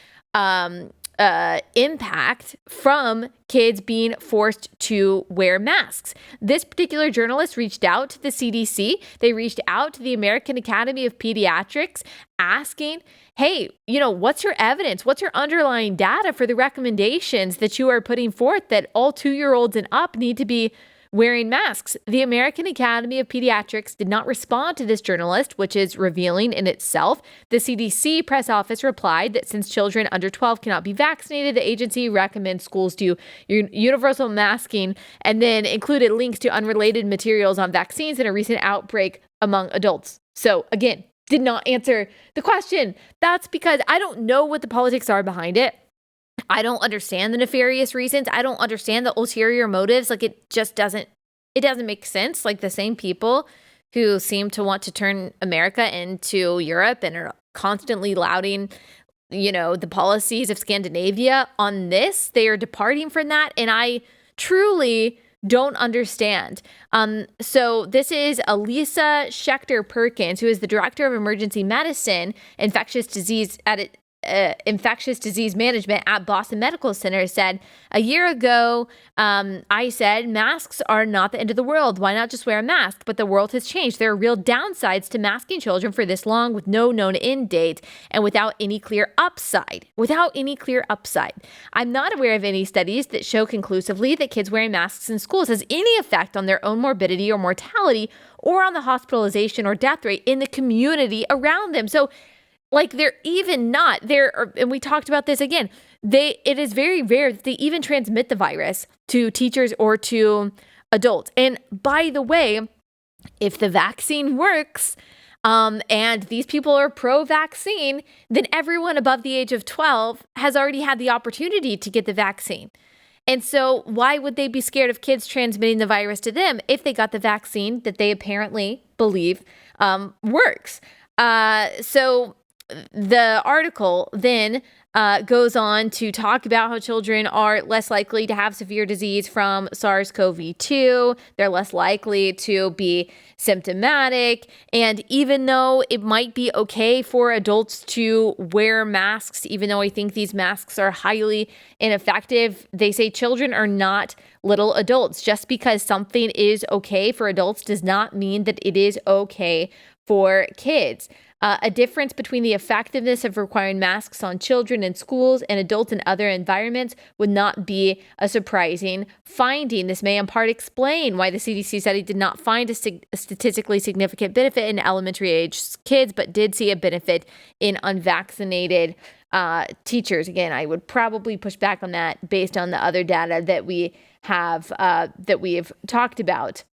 impact from kids being forced to wear masks. This particular journalist reached out to the CDC. They reached out to the American Academy of Pediatrics asking, hey, what's your evidence? What's your underlying data for the recommendations that you are putting forth that all 2-year-olds and up need to be wearing masks? The American Academy of Pediatrics did not respond to this journalist, which is revealing in itself. The CDC press office replied that since children under 12 cannot be vaccinated, the agency recommends schools do universal masking, and then included links to unrelated materials on vaccines and a recent outbreak among adults. So again, did not answer the question. That's because I don't know what the politics are behind it. I don't understand the nefarious reasons. I don't understand the ulterior motives. It doesn't make sense. The same people who seem to want to turn America into Europe and are constantly lauding, the policies of Scandinavia on this, they are departing from that. And I truly don't understand. So this is Elisa Schechter Perkins, who is the director of emergency medicine, infectious disease management at Boston Medical Center, said, a year ago, I said, masks are not the end of the world. Why not just wear a mask? But the world has changed. There are real downsides to masking children for this long with no known end date and without any clear upside. I'm not aware of any studies that show conclusively that kids wearing masks in schools has any effect on their own morbidity or mortality or on the hospitalization or death rate in the community around them. So they're even not there. And we talked about this again. It is very rare that they even transmit the virus to teachers or to adults. And by the way, if the vaccine works, and these people are pro-vaccine, then everyone above the age of 12 has already had the opportunity to get the vaccine. And so why would they be scared of kids transmitting the virus to them if they got the vaccine that they apparently believe works? So the article then goes on to talk about how children are less likely to have severe disease from SARS-CoV-2. They're less likely to be symptomatic. And even though it might be okay for adults to wear masks, even though I think these masks are highly ineffective, they say children are not little adults. Just because something is okay for adults does not mean that it is okay for kids. A difference between the effectiveness of requiring masks on children in schools and adults in other environments would not be a surprising finding. This may in part explain why the CDC study did not find a statistically significant benefit in elementary age kids, but did see a benefit in unvaccinated teachers. Again, I would probably push back on that based on the other data that we have talked about.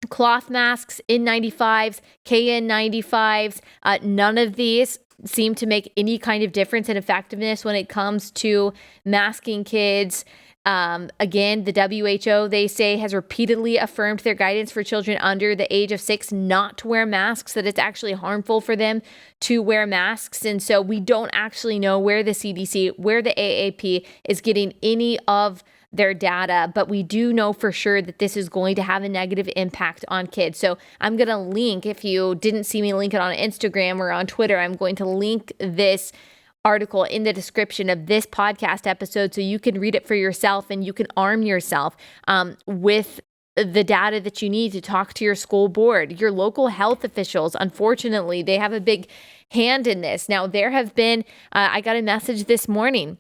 Cloth masks, N95s, KN95s, none of these seem to make any kind of difference in effectiveness when it comes to masking kids. Again, the WHO, they say, has repeatedly affirmed their guidance for children under the age of 6 not to wear masks, that it's actually harmful for them to wear masks. And so we don't actually know where the CDC, where the AAP is getting any of their data, but we do know for sure that this is going to have a negative impact on kids. So I'm going to link, if you didn't see me link it on Instagram or on Twitter, I'm going to link this article in the description of this podcast episode so you can read it for yourself and you can arm yourself with the data that you need to talk to your school board, your local health officials. Unfortunately, they have a big hand in this. Now, there have been, I got a message this morning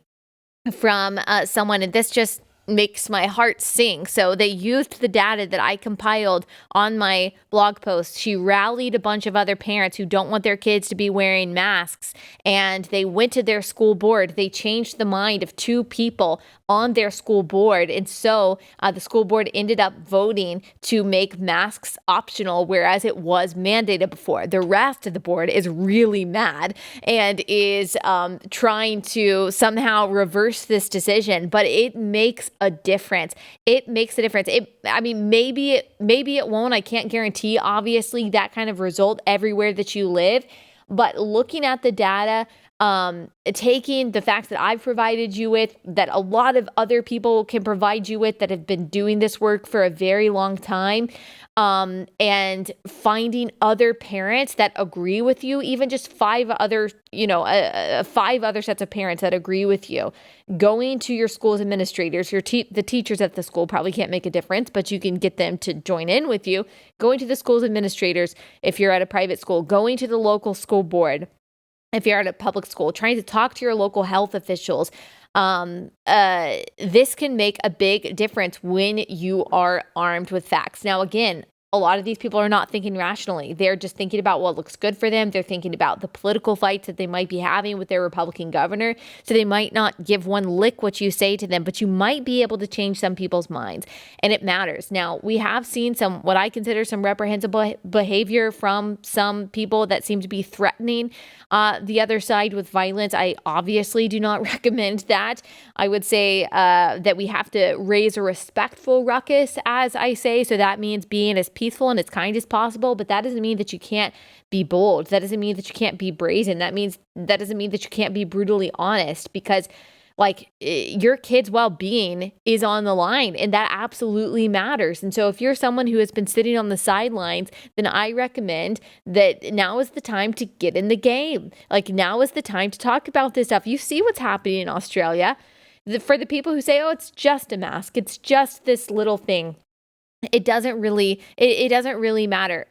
from someone, and this just makes my heart sing. So they used the data that I compiled on my blog post. She rallied a bunch of other parents who don't want their kids to be wearing masks, and they went to their school board. They changed the mind of 2 people on their school board. And so the school board ended up voting to make masks optional, whereas it was mandated before. The rest of the board is really mad and is trying to somehow reverse this decision, but it makes a difference. It makes a difference. Maybe it won't. I can't guarantee, obviously, that kind of result everywhere that you live. But looking at the data, taking the facts that I've provided you with, that a lot of other people can provide you with that have been doing this work for a very long time, and finding other parents that agree with you, even just 5 other, 5 other sets of parents that agree with you, going to your school's administrators, the teachers at the school probably can't make a difference, but you can get them to join in with you, going to the school's administrators if you're at a private school, going to the local school board if you're at a public school, trying to talk to your local health officials. This can make a big difference when you are armed with facts. Now, again, a lot of these people are not thinking rationally. They're just thinking about what looks good for them. They're thinking about the political fights that they might be having with their Republican governor. So they might not give one lick what you say to them, but you might be able to change some people's minds. And it matters. Now, we have seen what I consider some reprehensible behavior from some people that seem to be threatening the other side with violence. I obviously do not recommend that. I would say that we have to raise a respectful ruckus, as I say. So that means being as peaceful and as kind as possible, but that doesn't mean that you can't be bold. That doesn't mean that you can't be brazen. That doesn't mean that you can't be brutally honest, because your kid's well-being is on the line, and that absolutely matters. And so if you're someone who has been sitting on the sidelines, then I recommend that now is the time to get in the game. Now is the time to talk about this stuff. You see what's happening in Australia. For the people who say, oh, it's just a mask, it's just this little thing, it doesn't really matter.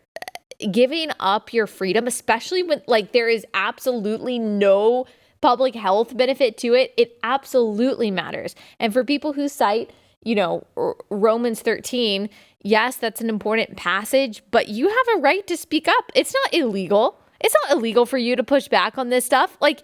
Giving up your freedom, especially when there is absolutely no public health benefit to it, it absolutely matters. And for people who cite, Romans 13, yes, that's an important passage, but you have a right to speak up. It's not illegal. It's not illegal for you to push back on this stuff. Our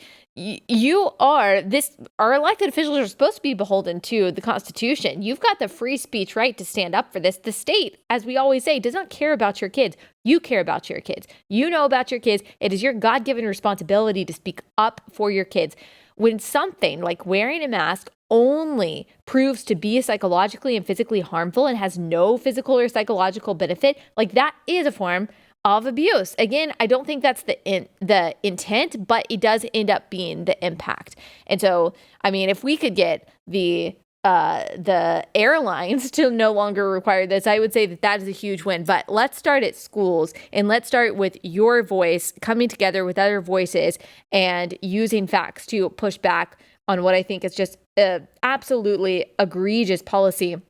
elected officials are supposed to be beholden to the Constitution. You've got the free speech right to stand up for this. The state, as we always say, does not care about your kids. You care about your kids. You know about your kids. It is your God-given responsibility to speak up for your kids. when something like wearing a mask only proves to be psychologically and physically harmful and has no physical or psychological benefit, like that is a form of abuse. Again, I don't think that's the intent, but it does end up being the impact. And so, I mean, if we could get the airlines to no longer require this, I would say that is a huge win. But let's start at schools, and let's start with your voice coming together with other voices and using facts to push back on what I think is just absolutely egregious policy.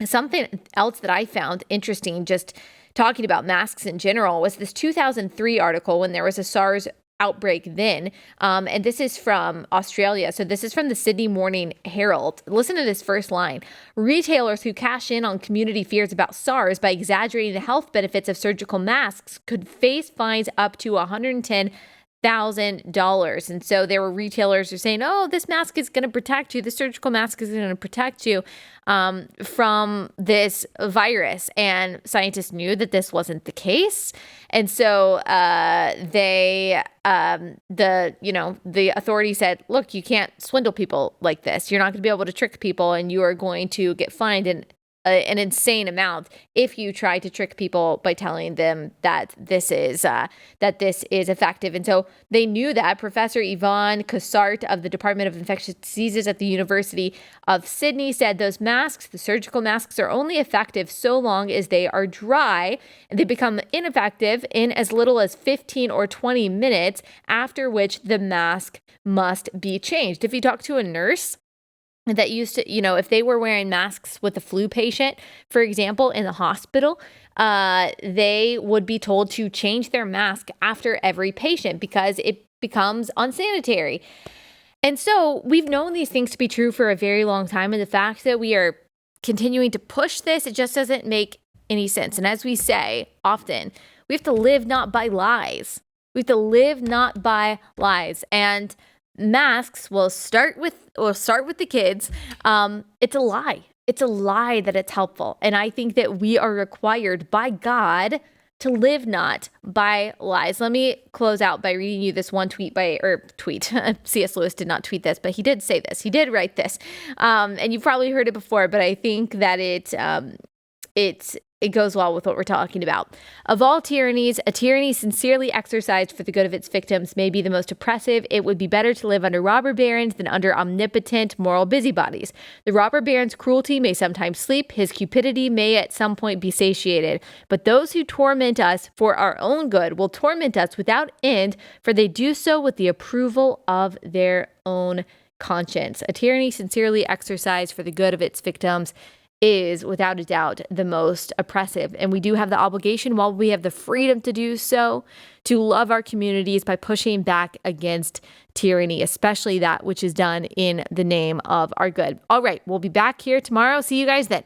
Something else that I found interesting, just talking about masks in general, was this 2003 article when there was a SARS outbreak then. And this is from Australia. So this is from the Sydney Morning Herald. Listen to this first line. Retailers who cash in on community fears about SARS by exaggerating the health benefits of surgical masks could face fines up to $110,000. And so there were retailers who are saying, oh, this mask is going to protect you. The surgical mask is going to protect you from this virus. And scientists knew that this wasn't the case. And so the authority said, look, you can't swindle people like this. You're not going to be able to trick people, and you are going to get fined an insane amount if you try to trick people by telling them that this is effective. And so they knew that. Professor Yvonne Cossart of the Department of Infectious Diseases at the University of Sydney said those masks, the surgical masks, are only effective so long as they are dry, and they become ineffective in as little as 15 or 20 minutes, after which the mask must be changed. If you talk to a nurse that used to, if they were wearing masks with a flu patient, for example, in the hospital, they would be told to change their mask after every patient because it becomes unsanitary. And so we've known these things to be true for a very long time. And the fact that we are continuing to push this, it just doesn't make any sense. And as we say often, we have to live not by lies. We have to live not by lies. And masks will start with the kids. It's a lie. It's a lie that it's helpful. And I think that we are required by God to live not by lies. Let me close out by reading you this one tweet. C.S. Lewis did not tweet this, but he did say this. He did write this. And you've probably heard it before, but I think that it goes well with what we're talking about. Of all tyrannies, a tyranny sincerely exercised for the good of its victims may be the most oppressive. It would be better to live under robber barons than under omnipotent moral busybodies. The robber baron's cruelty may sometimes sleep. His cupidity may at some point be satiated. But those who torment us for our own good will torment us without end, for they do so with the approval of their own conscience. A tyranny sincerely exercised for the good of its victims is without a doubt the most oppressive. And we do have the obligation, while we have the freedom to do so, to love our communities by pushing back against tyranny, especially that which is done in the name of our good. All right, we'll be back here tomorrow. See you guys then.